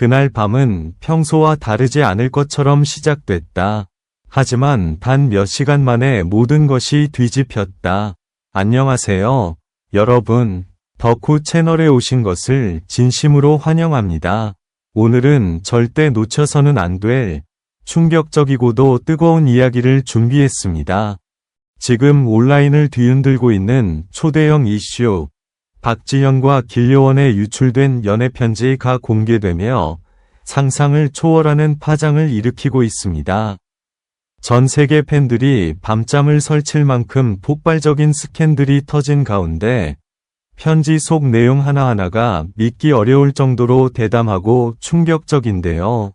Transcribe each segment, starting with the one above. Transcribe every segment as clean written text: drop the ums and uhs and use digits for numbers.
그날 밤은 평소와 다르지 않을 것처럼 시작됐다. 하지만 단 몇 시간 만에 모든 것이 뒤집혔다. 안녕하세요, 여러분. 덕후 채널에 오신 것을 진심으로 환영합니다. 오늘은 절대 놓쳐서는 안 될 충격적이고도 뜨거운 이야기를 준비했습니다. 지금 온라인을 뒤흔들고 있는 초대형 이슈, 박지현과 길료원에 유출된 연애편지가 공개되며 상상을 초월하는 파장을 일으키고 있습니다. 전 세계 팬들이 밤잠을 설칠 만큼 폭발적인 스캔들이 터진 가운데 편지 속 내용 하나하나가 믿기 어려울 정도로 대담하고 충격적인데요.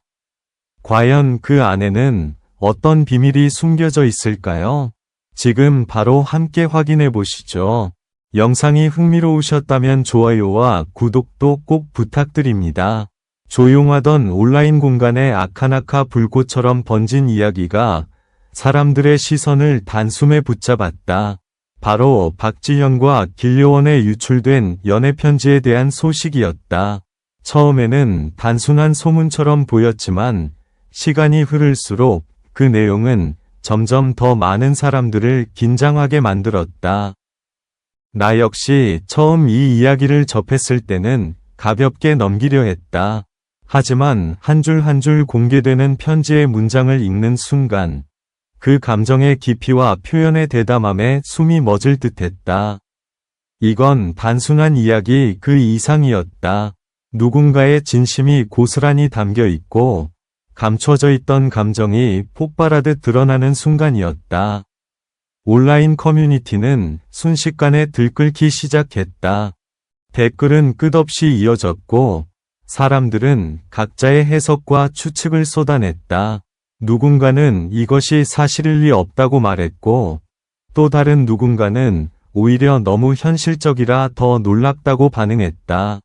과연 그 안에는 어떤 비밀이 숨겨져 있을까요? 지금 바로 함께 확인해 보시죠. 영상이 흥미로우셨다면 좋아요와 구독도 꼭 부탁드립니다. 조용하던 온라인 공간에 아카나카 불꽃처럼 번진 이야기가 사람들의 시선을 단숨에 붙잡았다. 바로 박지현과 길료원에 유출된 연애편지에 대한 소식이었다. 처음에는 단순한 소문처럼 보였지만 시간이 흐를수록 그 내용은 점점 더 많은 사람들을 긴장하게 만들었다. 나 역시 처음 이 이야기를 접했을 때는 가볍게 넘기려 했다. 하지만 한 줄 한 줄 공개되는 편지의 문장을 읽는 순간 그 감정의 깊이와 표현의 대담함에 숨이 멎을 듯했다. 이건 단순한 이야기 그 이상이었다. 누군가의 진심이 고스란히 담겨 있고 감춰져 있던 감정이 폭발하듯 드러나는 순간이었다. 온라인 커뮤니티는 순식간에 들끓기 시작했다. 댓글은 끝없이 이어졌고 사람들은 각자의 해석과 추측을 쏟아냈다. 누군가는 이것이 사실일 리 없다고 말했고 또 다른 누군가는 오히려 너무 현실적이라 더 놀랍다고 반응했다.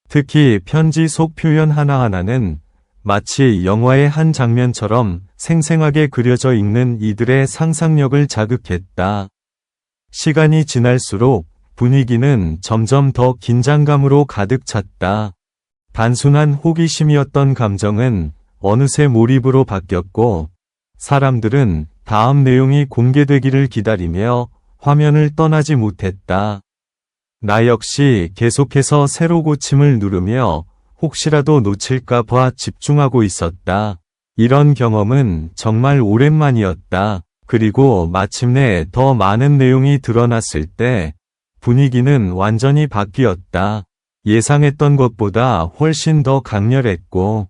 특히 편지 속 표현 하나하나는 마치 영화의 한 장면처럼 생생하게 그려져 있는 이들의 상상력을 자극했다. 시간이 지날수록 분위기는 점점 더 긴장감으로 가득 찼다. 단순한 호기심이었던 감정은 어느새 몰입으로 바뀌었고 사람들은 다음 내용이 공개되기를 기다리며 화면을 떠나지 못했다. 나 역시 계속해서 세로 고침을 누르며 혹시라도 놓칠까 봐 집중하고 있었다. 이런 경험은 정말 오랜만이었다. 그리고 마침내 더 많은 내용이 드러났을 때 분위기는 완전히 바뀌었다. 예상했던 것보다 훨씬 더 강렬했고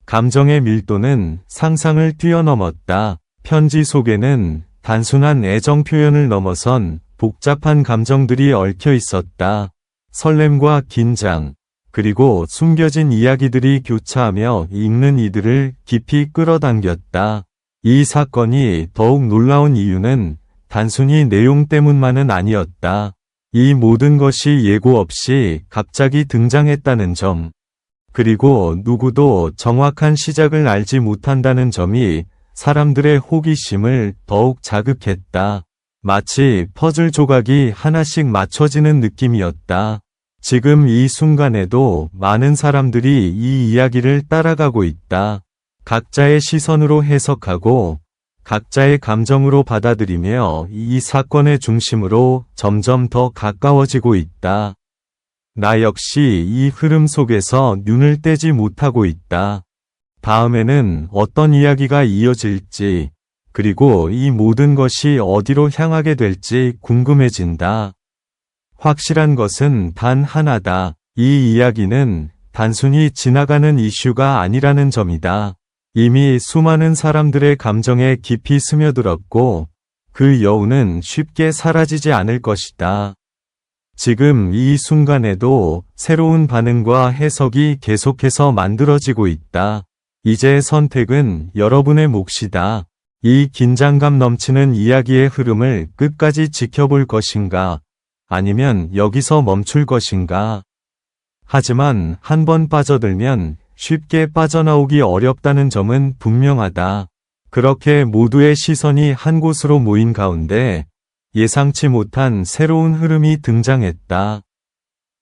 감정의 밀도는 상상을 뛰어넘었다. 편지 속에는 단순한 애정 표현을 넘어선 복잡한 감정들이 얽혀 있었다. 설렘과 긴장, 그리고 숨겨진 이야기들이 교차하며 읽는 이들을 깊이 끌어당겼다. 이 사건이 더욱 놀라운 이유는 단순히 내용 때문만은 아니었다. 이 모든 것이 예고 없이 갑자기 등장했다는 점, 그리고 누구도 정확한 시작을 알지 못한다는 점이 사람들의 호기심을 더욱 자극했다. 마치 퍼즐 조각이 하나씩 맞춰지는 느낌이었다. 지금 이 순간에도 많은 사람들이 이 이야기를 따라가고 있다. 각자의 시선으로 해석하고 각자의 감정으로 받아들이며 이 사건의 중심으로 점점 더 가까워지고 있다. 나 역시 이 흐름 속에서 눈을 떼지 못하고 있다. 다음에는 어떤 이야기가 이어질지, 그리고 이 모든 것이 어디로 향하게 될지 궁금해진다. 확실한 것은 단 하나다. 이 이야기는 단순히 지나가는 이슈가 아니라는 점이다. 이미 수많은 사람들의 감정에 깊이 스며들었고 그 여운은 쉽게 사라지지 않을 것이다. 지금 이 순간에도 새로운 반응과 해석이 계속해서 만들어지고 있다. 이제 선택은 여러분의 몫이다. 이 긴장감 넘치는 이야기의 흐름을 끝까지 지켜볼 것인가, 아니면 여기서 멈출 것인가. 하지만 한번 빠져들면 쉽게 빠져나오기 어렵다는 점은 분명하다. 그렇게 모두의 시선이 한 곳으로 모인 가운데 예상치 못한 새로운 흐름이 등장했다.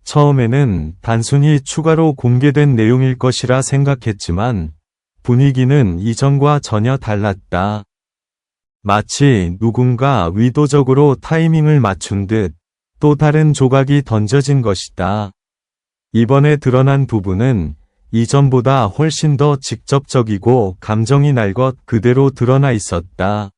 처음에는 단순히 추가로 공개된 내용일 것이라 생각했지만 분위기는 이전과 전혀 달랐다. 마치 누군가 의도적으로 타이밍을 맞춘 듯 또 다른 조각이 던져진 것이다. 이번에 드러난 부분은 이전보다 훨씬 더 직접적이고 감정이 날 것 그대로 드러나 있었다.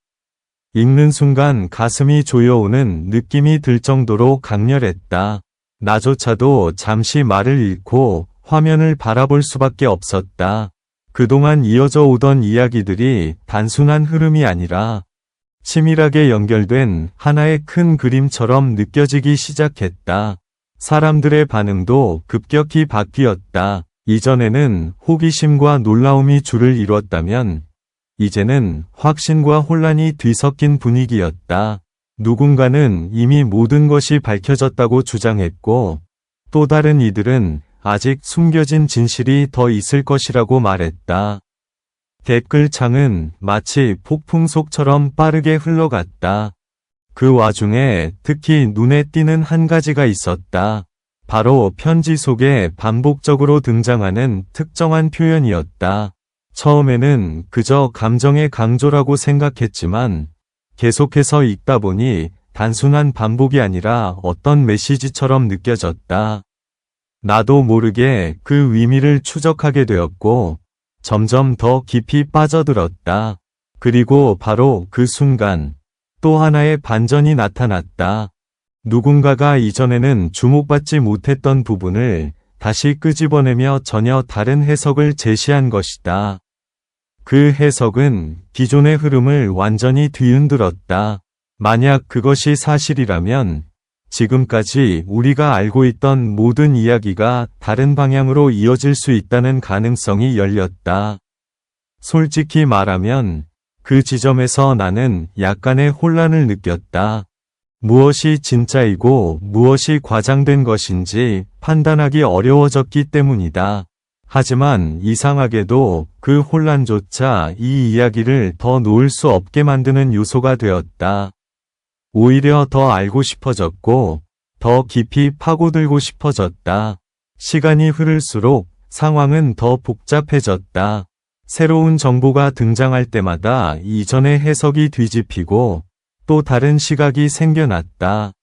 읽는 순간 가슴이 조여오는 느낌이 들 정도로 강렬했다. 나조차도 잠시 말을 잃고 화면을 바라볼 수밖에 없었다. 그동안 이어져 오던 이야기들이 단순한 흐름이 아니라 치밀하게 연결된 하나의 큰 그림처럼 느껴지기 시작했다. 사람들의 반응도 급격히 바뀌었다. 이전에는 호기심과 놀라움이 주를 이뤘다면 이제는 확신과 혼란이 뒤섞인 분위기였다. 누군가는 이미 모든 것이 밝혀졌다고 주장했고 또 다른 이들은 아직 숨겨진 진실이 더 있을 것이라고 말했다. 댓글창은 마치 폭풍속처럼 빠르게 흘러갔다. 그 와중에 특히 눈에 띄는 한 가지가 있었다. 바로 편지 속에 반복적으로 등장하는 특정한 표현이었다. 처음에는 그저 감정의 강조라고 생각했지만 계속해서 읽다 보니 단순한 반복이 아니라 어떤 메시지처럼 느껴졌다. 나도 모르게 그 의미를 추적하게 되었고 점점 더 깊이 빠져들었다. 그리고 바로 그 순간 또 하나의 반전이 나타났다. 누군가가 이전에는 주목받지 못했던 부분을 다시 끄집어내며 전혀 다른 해석을 제시한 것이다. 그 해석은 기존의 흐름을 완전히 뒤흔들었다. 만약 그것이 사실이라면 지금까지 우리가 알고 있던 모든 이야기가 다른 방향으로 이어질 수 있다는 가능성이 열렸다. 솔직히 말하면 그 지점에서 나는 약간의 혼란을 느꼈다. 무엇이 진짜이고 무엇이 과장된 것인지 판단하기 어려워졌기 때문이다. 하지만 이상하게도 그 혼란조차 이 이야기를 더 놓을 수 없게 만드는 요소가 되었다. 오히려 더 알고 싶어졌고 더 깊이 파고들고 싶어졌다. 시간이 흐를수록 상황은 더 복잡해졌다. 새로운 정보가 등장할 때마다 이전의 해석이 뒤집히고 또 다른 시각이 생겨났다.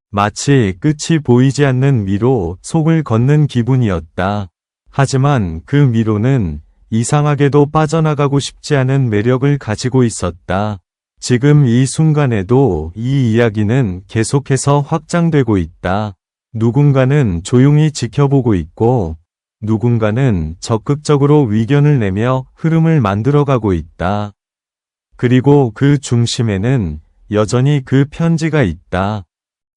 마치 끝이 보이지 않는 미로 속을 걷는 기분이었다. 하지만 그 미로는 이상하게도 빠져나가고 싶지 않은 매력을 가지고 있었다. 지금 이 순간에도 이 이야기는 계속해서 확장되고 있다. 누군가는 조용히 지켜보고 있고 누군가는 적극적으로 의견을 내며 흐름을 만들어가고 있다. 그리고 그 중심에는 여전히 그 편지가 있다.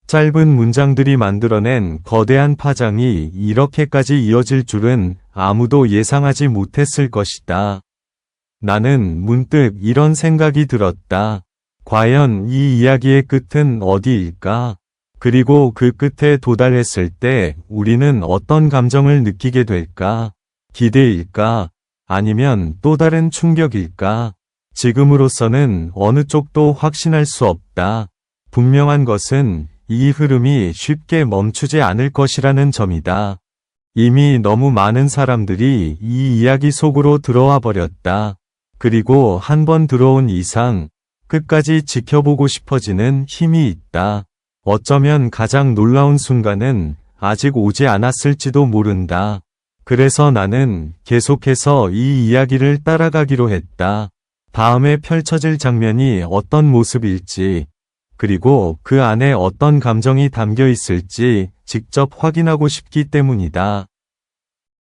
짧은 문장들이 만들어낸 거대한 파장이 이렇게까지 이어질 줄은 아무도 예상하지 못했을 것이다. 나는 문득 이런 생각이 들었다. 과연 이 이야기의 끝은 어디일까? 그리고 그 끝에 도달했을 때 우리는 어떤 감정을 느끼게 될까? 기대일까? 아니면 또 다른 충격일까? 지금으로서는 어느 쪽도 확신할 수 없다. 분명한 것은 이 흐름이 쉽게 멈추지 않을 것이라는 점이다. 이미 너무 많은 사람들이 이 이야기 속으로 들어와 버렸다. 그리고 한 번 들어온 이상 끝까지 지켜보고 싶어지는 힘이 있다. 어쩌면 가장 놀라운 순간은 아직 오지 않았을지도 모른다. 그래서 나는 계속해서 이 이야기를 따라가기로 했다. 다음에 펼쳐질 장면이 어떤 모습일지, 그리고 그 안에 어떤 감정이 담겨 있을지 직접 확인하고 싶기 때문이다.